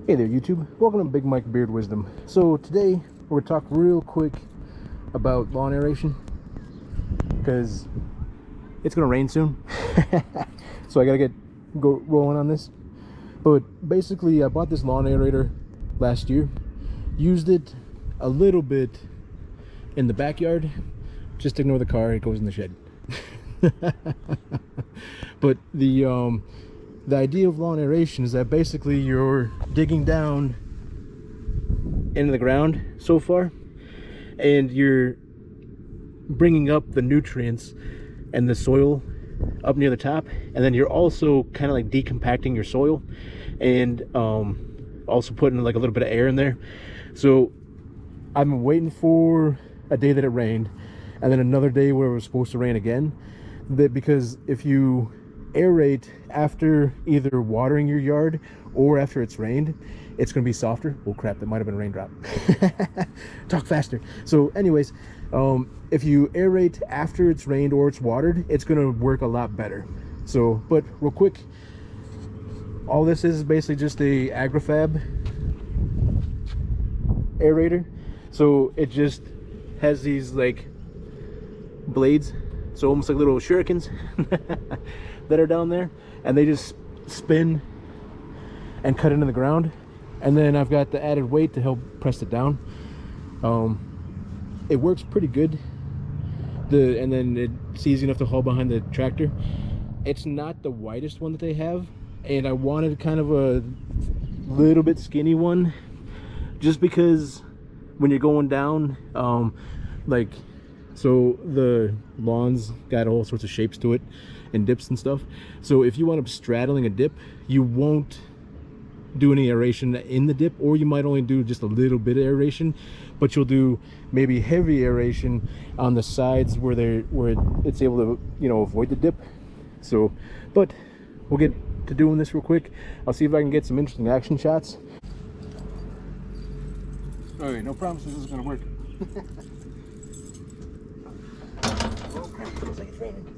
Hey there YouTube, welcome to Big Mike Beard Wisdom. So today we're going to talk real quick about lawn aeration because it's going to rain soon. So I got to go rolling on this. But basically I bought this lawn aerator last year, used it a little bit in the backyard. Just ignore the car, it goes in the shed. But the idea of lawn aeration is that basically you're digging down into the ground so far and you're bringing up the nutrients and the soil up near the top, and then you're also kind of like decompacting your soil and also putting like a little bit of air in there. So I'm waiting for a day that it rained and then another day where it was supposed to rain again, because if you aerate after either watering your yard or after it's rained, it's going to be softer. Oh crap, that might have been a raindrop. Talk faster. So anyways, if you aerate after it's rained or it's watered, it's going to work a lot better. So, but real quick, all this is basically just a Agrifab aerator. So it just has these like blades, so almost like little shurikens that are down there, and they just spin and cut into the ground, and then I've got the added weight to help press it down. It works pretty good, and then it's easy enough to haul behind the tractor. It's not the widest one that they have, and I wanted kind of a little bit skinny one just because when you're going down, so the lawn's got all sorts of shapes to it and dips and stuff. So if you wind up straddling a dip, you won't do any aeration in the dip, or you might only do just a little bit of aeration, but you'll do maybe heavy aeration on the sides where it's able to, you know, avoid the dip. So, but we'll get to doing this real quick. I'll see if I can get some interesting action shots. All right, no promises this is gonna work. Looks like it's raining.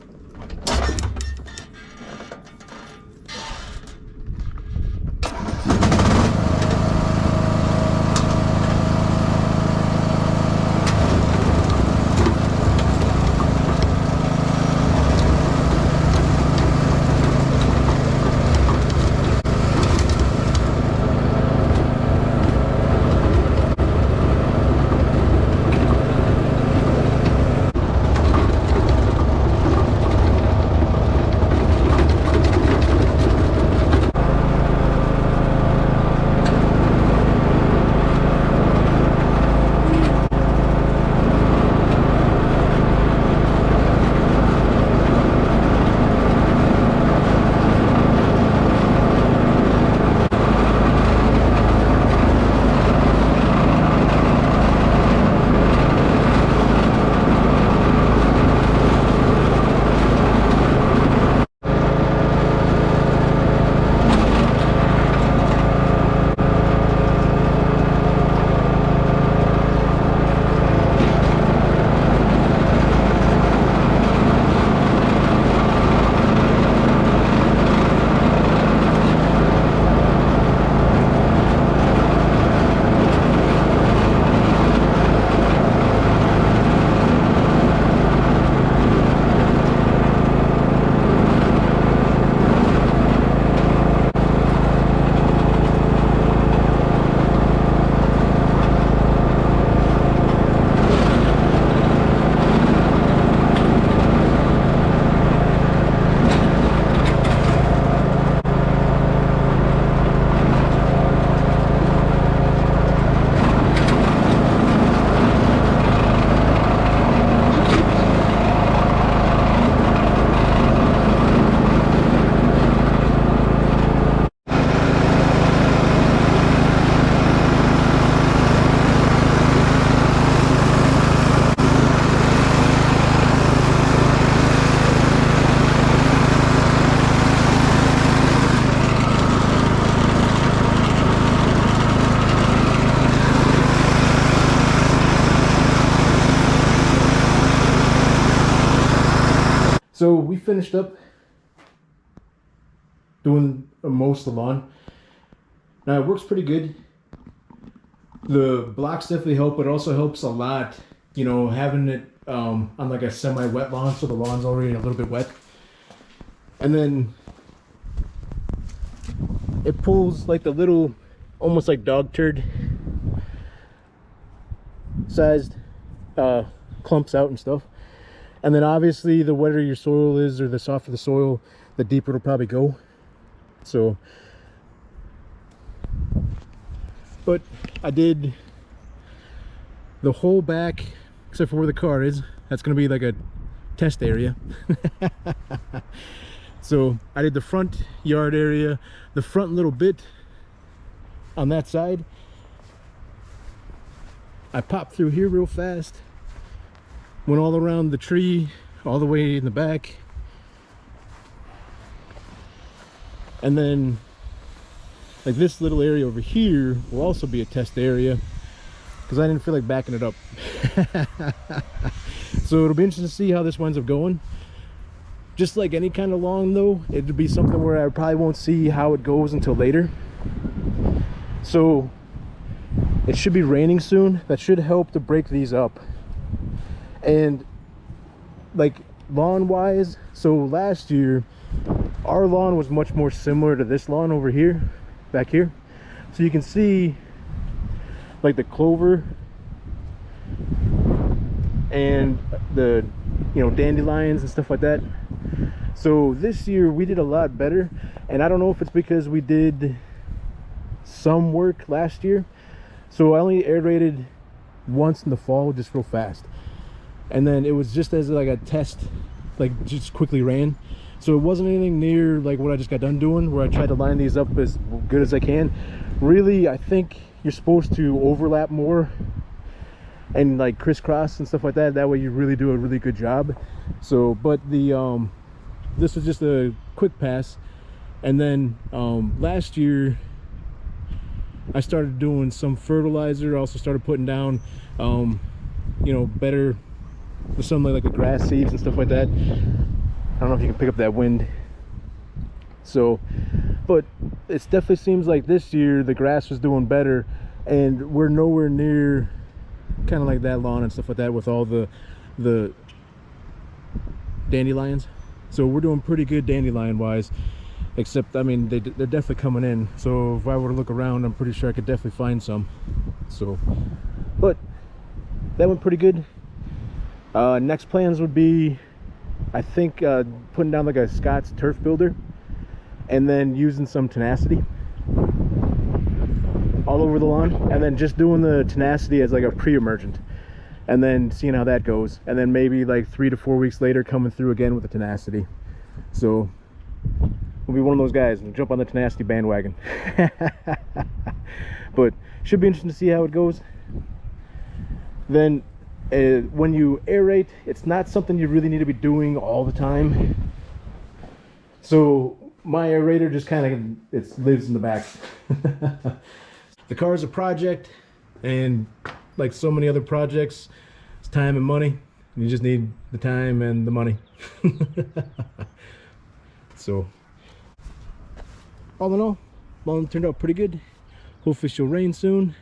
So we finished up doing most of the lawn. Now it works pretty good. The blocks definitely help, but it also helps a lot, you know, having it on like a semi-wet lawn, so the lawn's already a little bit wet. And then it pulls like the little, almost like dog turd sized clumps out and stuff. And then obviously the wetter your soil is, or the softer the soil, the deeper it'll probably go. So, but I did the whole back except for where the car is. That's gonna be like a test area. So I did the front yard area, the front little bit on that side. I popped through here real fast, went all around the tree, all the way in the back. And then like this little area over here will also be a test area because I didn't feel like backing it up. So it'll be interesting to see how this winds up going. Just like any kind of lawn though, it'd be something where I probably won't see how it goes until later. So it should be raining soon. That should help to break these up. And like lawn wise, so last year our lawn was much more similar to this lawn over here, back here. So you can see like the clover and the, you know, dandelions and stuff like that. So this year we did a lot better, and I don't know if it's because we did some work last year. So I only aerated once in the fall, just real fast, and then it was just as like a test, like just quickly ran. So it wasn't anything near like what I just got done doing, where I tried to line these up as good as I can. Really, I think you're supposed to overlap more and like crisscross and stuff like that. That way you really do a really good job. So, but the this was just a quick pass. And then last year I started doing some fertilizer. I also started putting down you know, better with some like the grass seeds and stuff like that. I don't know if you can pick up that wind. So, but it definitely seems like this year the grass was doing better, and we're nowhere near kind of like that lawn and stuff like that with all the dandelions. So we're doing pretty good dandelion wise, except I mean they're definitely coming in. So if I were to look around, I'm pretty sure I could definitely find some. So, but that went pretty good. Next plans would be, I think, putting down like a Scott's turf builder, and then using some tenacity all over the lawn, and then just doing the tenacity as like a pre-emergent, and then seeing how that goes, and then maybe like 3 to 4 weeks later coming through again with the tenacity. So we'll be one of those guys and jump on the tenacity bandwagon. But should be interesting to see how it goes. Then when you aerate, it's not something you really need to be doing all the time. So my aerator just kind of, it lives in the back. The car is a project, and like so many other projects, it's time and money. You just need the time and the money. So all in all, lawn turned out pretty good. Hopefully she'll rain soon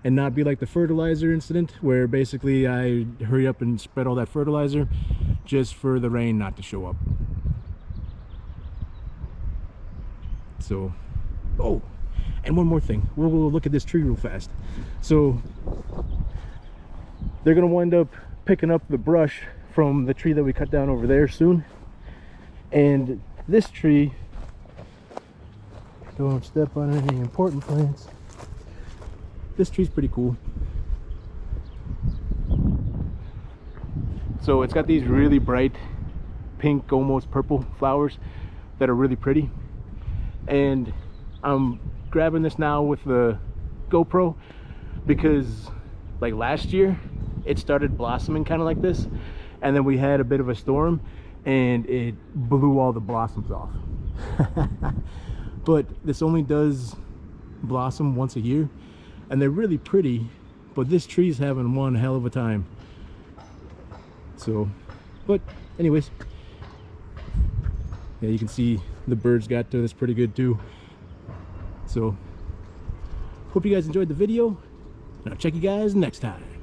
and not be like the fertilizer incident, where basically I hurry up and spread all that fertilizer just for the rain not to show up. So, oh, and one more thing, we'll look at this tree real fast. So they're gonna wind up picking up the brush from the tree that we cut down over there soon. And this tree, don't step on any important plants. This tree's pretty cool. So it's got these really bright pink, almost purple flowers that are really pretty. And I'm grabbing this now with the GoPro because like last year it started blossoming kind of like this, and then we had a bit of a storm and it blew all the blossoms off. But this only does blossom once a year, and they're really pretty, but this tree's having one hell of a time. So, but anyways, yeah, you can see the birds got to this pretty good too. So Hope you guys enjoyed the video, and I'll check you guys next time.